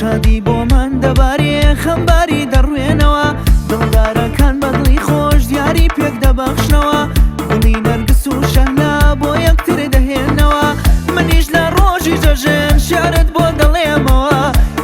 شادی بۆمان دەبارێ خەمباری دەڕوێنەوە دڵدارەکان بەدڵی خۆش دیاری پێک دەبەخشنەوە گوڵی نەرگس و شەهلا بۆ یەکتر دەهێنەوە منیش لە ڕۆژی جەژن شیعرت بۆ دەڵێمەوە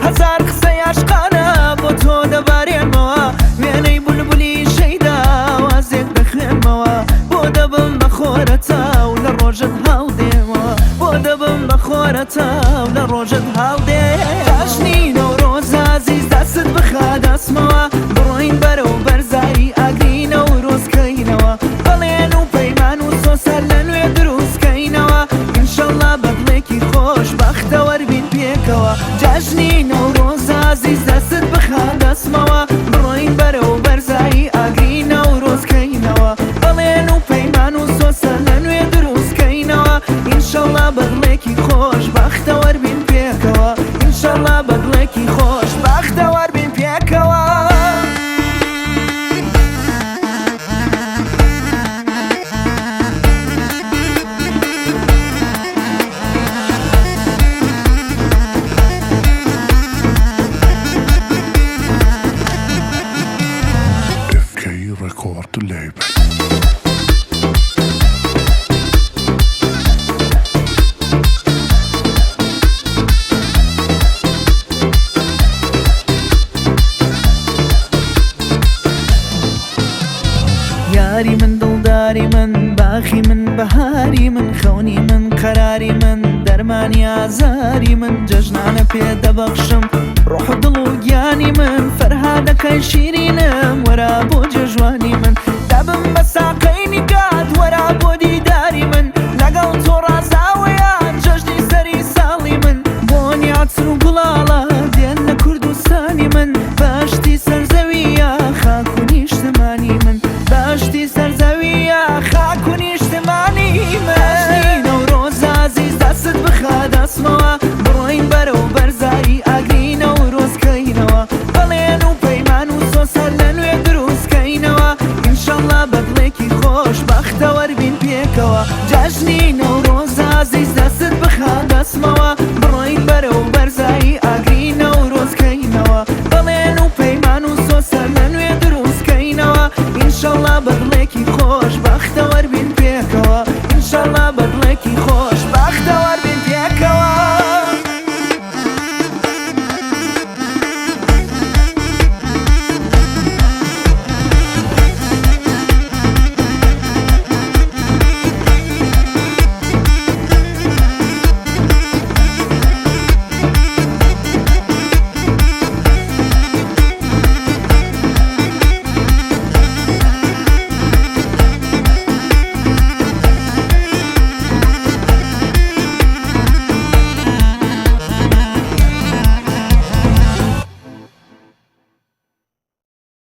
هەزار قسەی عاشقانە بۆ تۆ دەبارێنمەوە وێنەی بولبولی شەیدا وازێک دەخوێنمەوە بۆ دەبم بە خۆرەتاو لە ڕۆژت هاودێمەوە بۆ دەبم بە خۆرەتاو لە ڕۆژت هاودێ جاشنی نەورۆز عەزیز دەست بخا دەستمەوە بڕۆین بەرەو بەرزایی ئاگرین و ڕۆزکەینەوە بەڵێن و پەیمان و سۆسەر لە نوێ دروستکەینەوە ئینشەڵڵا بەدڵێکی خۆش بەختە وەربین پێکەوە جاشنی نەورۆز عەزیز دەست بخا دەستمەوە بڕۆین بەرەو بەرزایی ئاگرینە و ڕۆزکەینەوە بەڵێن و پەیمان و سۆسەر لە نوێ دروستکەینەوە ئینشەڵڵا بەدڵێکی خۆش بەختە وەربین پێکەوە ئینشەڵڵا بەدڵێکی خۆش بەختە وەربین پێکەوە Record label. یاری من دڵداری من باخی من بەهاری من خەونی من قەراری من دەرمانی ئازاری من جەژنانە پێ دەبەخشم ڕۆح و دڵ و گیانی من فەرهادەکەی شیرینم وەرە بۆ جێژوانی من دەبم بە ساقەی نیگا